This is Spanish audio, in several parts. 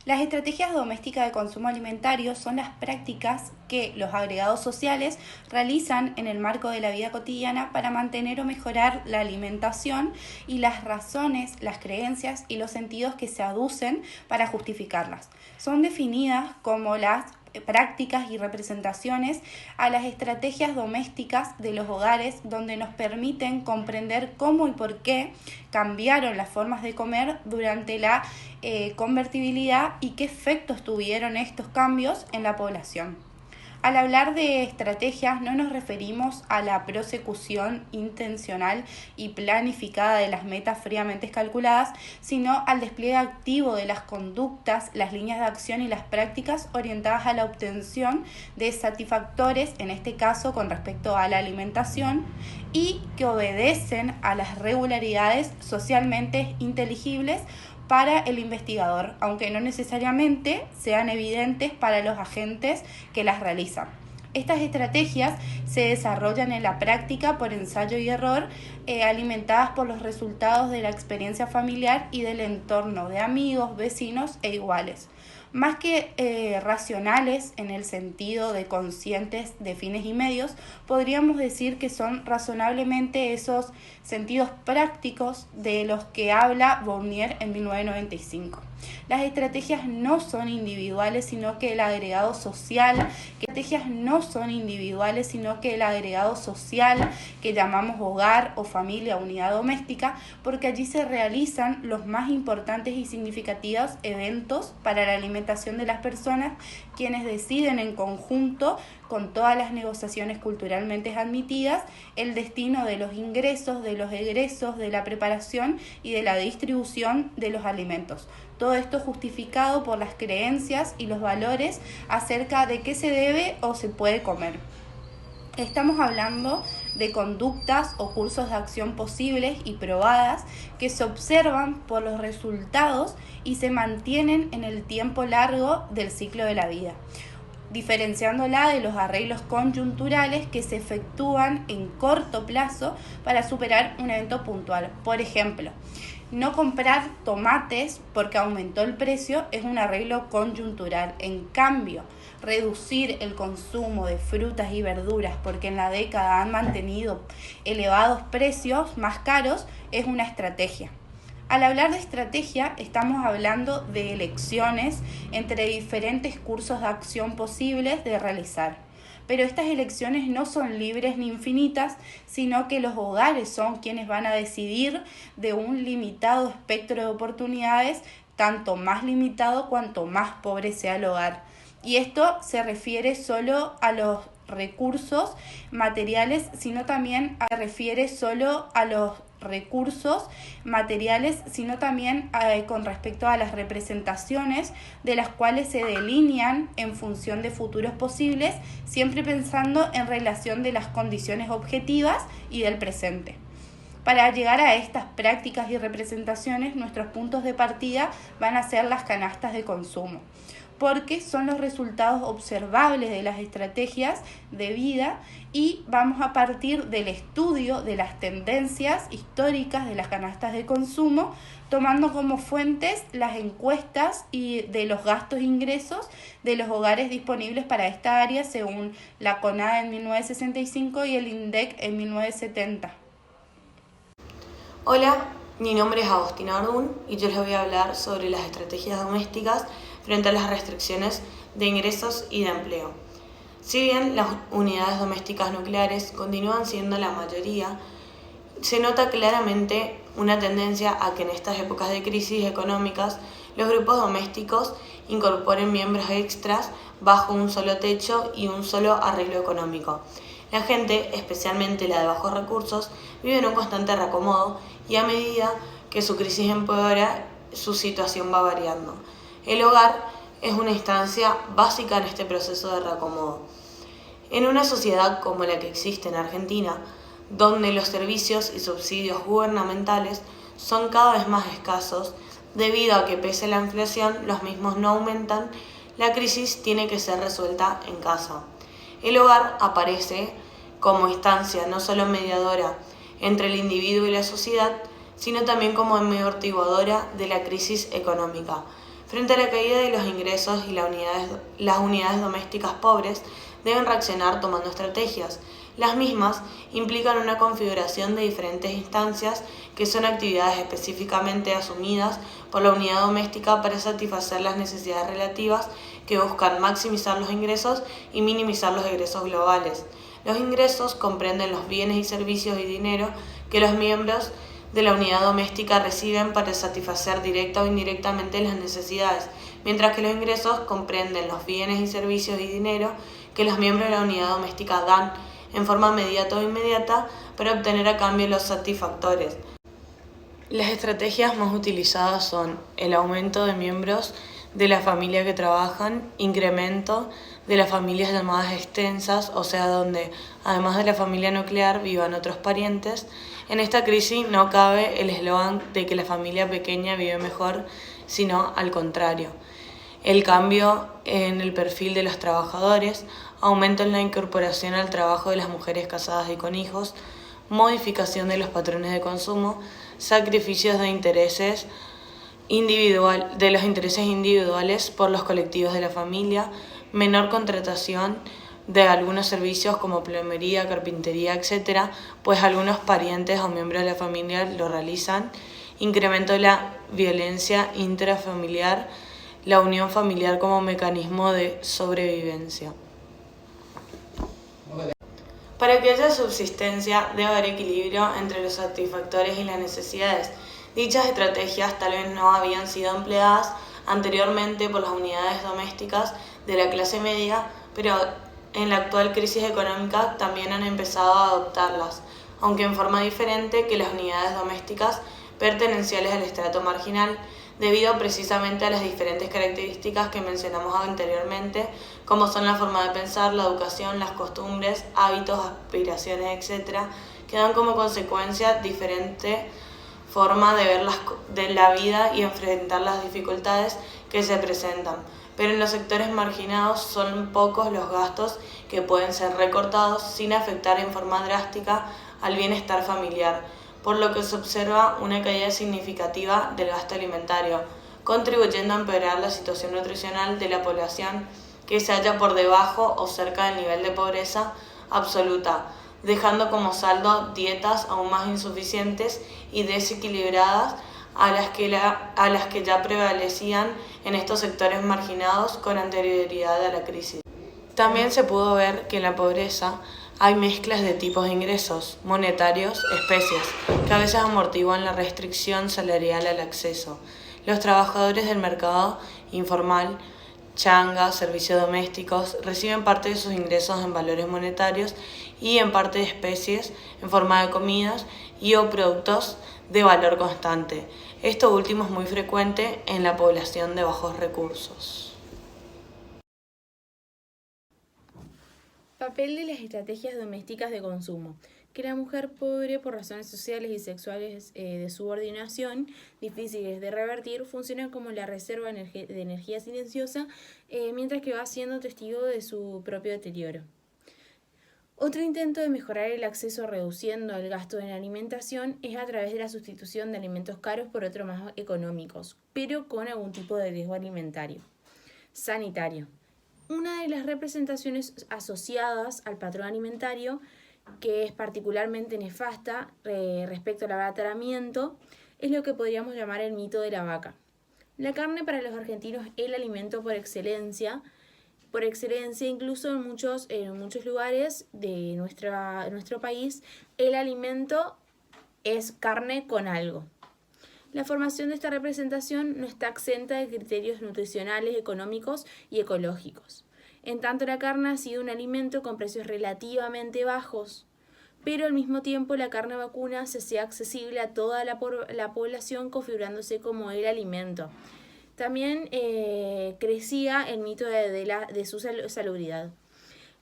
Las estrategias domésticas de consumo alimentario son las prácticas que los agregados sociales realizan en el marco de la vida cotidiana para mantener o mejorar la alimentación y las razones, las creencias y los sentidos que se aducen para justificarlas. Son definidas como las prácticas y representaciones a las estrategias domésticas de los hogares, donde nos permiten comprender cómo y por qué cambiaron las formas de comer durante la convertibilidad y qué efectos tuvieron estos cambios en la población. Al hablar de estrategias no nos referimos a la prosecución intencional y planificada de las metas fríamente calculadas, sino al despliegue activo de las conductas, las líneas de acción y las prácticas orientadas a la obtención de satisfactores, en este caso con respecto a la alimentación, y que obedecen a las regularidades socialmente inteligibles para el investigador, aunque no necesariamente sean evidentes para los agentes que las realizan. Estas estrategias se desarrollan en la práctica por ensayo y error, alimentadas por los resultados de la experiencia familiar y del entorno de amigos, vecinos e iguales. Más que racionales en el sentido de conscientes de fines y medios, podríamos decir que son razonablemente esos sentidos prácticos de los que habla Bourdieu en 1995. Las estrategias no son individuales, sino que el agregado social, que llamamos hogar o familia, unidad doméstica, porque allí se realizan los más importantes y significativos eventos para la alimentación de las personas, quienes deciden en conjunto, con todas las negociaciones culturalmente admitidas, el destino de los ingresos, de los egresos, de la preparación y de la distribución de los alimentos. Todo esto justificado por las creencias y los valores acerca de qué se debe o se puede comer. Estamos hablando de conductas o cursos de acción posibles y probadas que se observan por los resultados y se mantienen en el tiempo largo del ciclo de la vida, diferenciándola de los arreglos conjunturales que se efectúan en corto plazo para superar un evento puntual. Por ejemplo, no comprar tomates porque aumentó el precio es un arreglo conjuntural. En cambio, reducir el consumo de frutas y verduras porque en la década han mantenido elevados precios más caros es una estrategia. Al hablar de estrategia, estamos hablando de elecciones entre diferentes cursos de acción posibles de realizar. Pero estas elecciones no son libres ni infinitas, sino que los hogares son quienes van a decidir de un limitado espectro de oportunidades, tanto más limitado cuanto más pobre sea el hogar. Y esto se refiere solo a los recursos materiales, sino también con respecto a las representaciones de las cuales se delinean en función de futuros posibles, siempre pensando en relación de las condiciones objetivas y del presente. Para llegar a estas prácticas y representaciones, nuestros puntos de partida van a ser las canastas de consumo, porque son los resultados observables de las estrategias de vida y vamos a partir del estudio de las tendencias históricas de las canastas de consumo, tomando como fuentes las encuestas y de los gastos e ingresos de los hogares disponibles para esta área según la CONADE en 1965 y el INDEC en 1970. Hola, mi nombre es Agostina Ardún y yo les voy a hablar sobre las estrategias domésticas frente a las restricciones de ingresos y de empleo. Si bien las unidades domésticas nucleares continúan siendo la mayoría, se nota claramente una tendencia a que en estas épocas de crisis económicas los grupos domésticos incorporen miembros extras bajo un solo techo y un solo arreglo económico. La gente, especialmente la de bajos recursos, vive en un constante reacomodo y a medida que su crisis empeora, su situación va variando. El hogar es una instancia básica en este proceso de reacomodo. En una sociedad como la que existe en Argentina, donde los servicios y subsidios gubernamentales son cada vez más escasos, debido a que pese a la inflación los mismos no aumentan, la crisis tiene que ser resuelta en casa. El hogar aparece como instancia no solo mediadora entre el individuo y la sociedad, sino también como amortiguadora de la crisis económica, Frente a la caída de los ingresos y las unidades domésticas pobres deben reaccionar tomando estrategias. Las mismas implican una configuración de diferentes instancias que son actividades específicamente asumidas por la unidad doméstica para satisfacer las necesidades relativas que buscan maximizar los ingresos y minimizar los egresos globales. Los ingresos comprenden los bienes y servicios y dinero que los miembros de la unidad doméstica reciben para satisfacer directa o indirectamente las necesidades, mientras que los ingresos comprenden los bienes y servicios y dinero que los miembros de la unidad doméstica dan en forma mediata o inmediata para obtener a cambio los satisfactores. Las estrategias más utilizadas son el aumento de miembros de la familia que trabajan, incremento de las familias llamadas extensas, o sea, donde además de la familia nuclear vivan otros parientes. En esta crisis no cabe el eslogan de que la familia pequeña vive mejor, sino al contrario. El cambio en el perfil de los trabajadores, aumento en la incorporación al trabajo de las mujeres casadas y con hijos, modificación de los patrones de consumo, sacrificios de los intereses individuales por los colectivos de la familia, menor contratación de algunos servicios como plomería, carpintería, etc., pues algunos parientes o miembros de la familia lo realizan, incremento de la violencia intrafamiliar, la unión familiar como mecanismo de sobrevivencia. Para que haya subsistencia debe haber equilibrio entre los satisfactores y las necesidades. Dichas estrategias tal vez no habían sido empleadas anteriormente por las unidades domésticas de la clase media, pero en la actual crisis económica también han empezado a adoptarlas, aunque en forma diferente que las unidades domésticas pertenecientes al estrato marginal, debido precisamente a las diferentes características que mencionamos anteriormente, como son la forma de pensar, la educación, las costumbres, hábitos, aspiraciones, etc., que dan como consecuencia diferente forma de ver la vida y enfrentar las dificultades que se presentan. Pero en los sectores marginados son pocos los gastos que pueden ser recortados sin afectar en forma drástica al bienestar familiar, por lo que se observa una caída significativa del gasto alimentario, contribuyendo a empeorar la situación nutricional de la población que se halla por debajo o cerca del nivel de pobreza absoluta, dejando como saldo dietas aún más insuficientes y desequilibradas a las que ya prevalecían en estos sectores marginados con anterioridad a la crisis. También se pudo ver que en la pobreza hay mezclas de tipos de ingresos, monetarios, especies, que a veces amortiguan la restricción salarial al acceso. Los trabajadores del mercado informal, changa, servicios domésticos, reciben parte de sus ingresos en valores monetarios y en parte de especies en forma de comidas y o productos de valor constante. Esto último es muy frecuente en la población de bajos recursos. Papel de las estrategias domésticas de consumo. Que la mujer pobre, por razones sociales y sexuales de subordinación, difíciles de revertir, funciona como la reserva de energía silenciosa, mientras que va siendo testigo de su propio deterioro. Otro intento de mejorar el acceso reduciendo el gasto en alimentación es a través de la sustitución de alimentos caros por otros más económicos, pero con algún tipo de riesgo alimentario. Sanitario. Una de las representaciones asociadas al patrón alimentario, que es particularmente nefasta respecto al abaratamiento, es lo que podríamos llamar el mito de la vaca. La carne para los argentinos es el alimento por excelencia, incluso en muchos lugares de nuestro país, el alimento es carne con algo. La formación de esta representación no está exenta de criterios nutricionales, económicos y ecológicos. En tanto, la carne ha sido un alimento con precios relativamente bajos, pero al mismo tiempo la carne vacuna se hacía accesible a toda la población, configurándose como el alimento. También crecía el mito de su salubridad.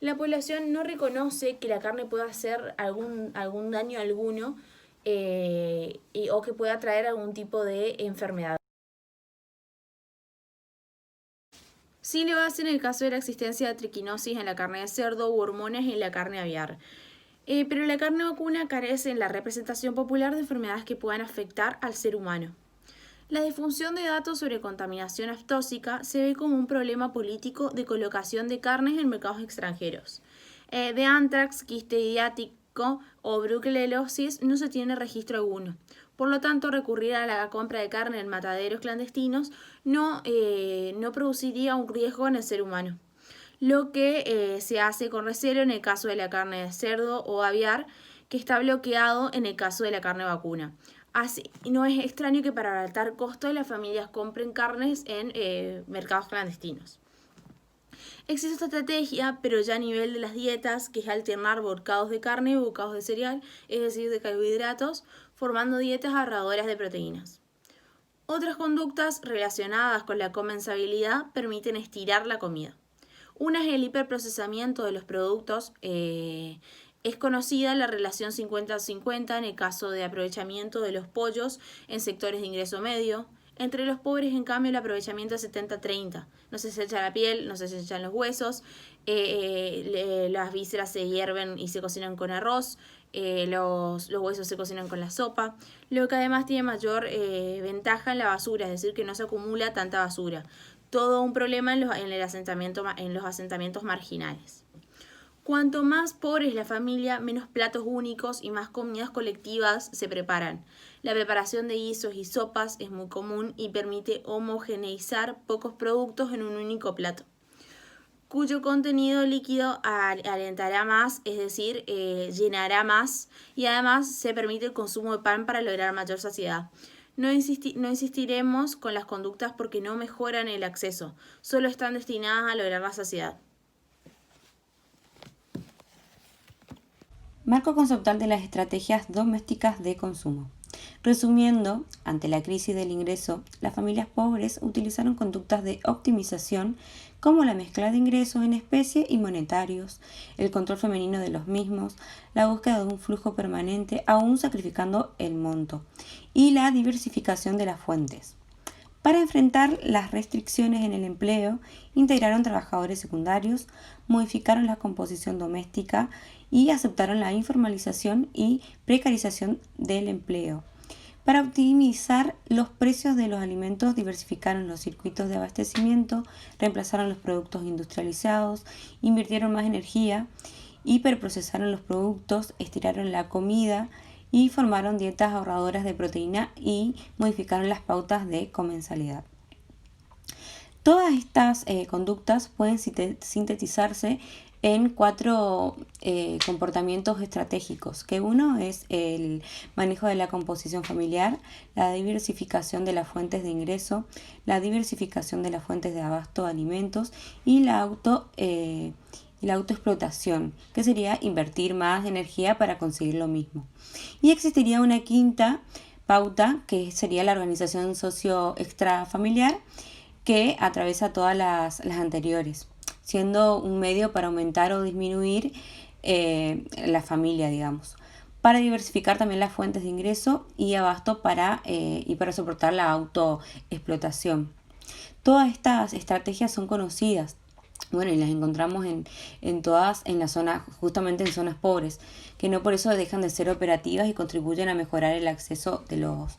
La población no reconoce que la carne pueda hacer algún daño alguno o que pueda traer algún tipo de enfermedad. Sí lo hace en el caso de la existencia de triquinosis en la carne de cerdo u hormonas en la carne aviar. Pero la carne vacuna carece en la representación popular de enfermedades que puedan afectar al ser humano. La difusión de datos sobre contaminación aftóxica se ve como un problema político de colocación de carnes en mercados extranjeros. De anthrax, quiste idiático o brucelosis no se tiene registro alguno. Por lo tanto, recurrir a la compra de carne en mataderos clandestinos no produciría un riesgo en el ser humano. Lo que se hace con recelo en el caso de la carne de cerdo o aviar, que está bloqueado en el caso de la carne vacuna. Así, no es extraño que para abaratar costos las familias compren carnes en mercados clandestinos. Existe esta estrategia, pero ya a nivel de las dietas, que es alternar bocados de carne y bocados de cereal, es decir, de carbohidratos, formando dietas ahorradoras de proteínas. Otras conductas relacionadas con la comensabilidad permiten estirar la comida. Una es el hiperprocesamiento de los productos. Es conocida la relación 50-50 en el caso de aprovechamiento de los pollos en sectores de ingreso medio. Entre los pobres, en cambio, el aprovechamiento es 70-30. No se echa la piel, no se echan los huesos, las vísceras se hierven y se cocinan con arroz, los huesos se cocinan con la sopa, lo que además tiene mayor ventaja en la basura, es decir, que no se acumula tanta basura. Todo un problema en los asentamientos marginales. Cuanto más pobre es la familia, menos platos únicos y más comidas colectivas se preparan. La preparación de guisos y sopas es muy común y permite homogeneizar pocos productos en un único plato, cuyo contenido líquido alentará más, es decir, llenará más, y además se permite el consumo de pan para lograr mayor saciedad. No insistiremos con las conductas porque no mejoran el acceso, solo están destinadas a lograr la saciedad. Marco conceptual de las estrategias domésticas de consumo. Resumiendo, ante la crisis del ingreso, las familias pobres utilizaron conductas de optimización como la mezcla de ingresos en especie y monetarios, el control femenino de los mismos, la búsqueda de un flujo permanente aún sacrificando el monto, y la diversificación de las fuentes. Para enfrentar las restricciones en el empleo, integraron trabajadores secundarios, modificaron la composición doméstica y aceptaron la informalización y precarización del empleo. Para optimizar los precios de los alimentos, diversificaron los circuitos de abastecimiento, reemplazaron los productos industrializados, invirtieron más energía, hiperprocesaron los productos, estiraron la comida y formaron dietas ahorradoras de proteína y modificaron las pautas de comensalidad. Todas estas conductas pueden sintetizarse en 4 comportamientos estratégicos, que uno es el manejo de la composición familiar, la diversificación de las fuentes de ingreso, la diversificación de las fuentes de abasto de alimentos y la autoexplotación, que sería invertir más energía para conseguir lo mismo. Y existiría una quinta pauta, que sería la organización socio-extrafamiliar, que atraviesa todas las anteriores, siendo un medio para aumentar o disminuir la familia, digamos, para diversificar también las fuentes de ingreso y abasto y para soportar la autoexplotación. Todas estas estrategias son conocidas, y las encontramos en todas en la zona, justamente en zonas pobres, que no por eso dejan de ser operativas y contribuyen a mejorar el acceso de los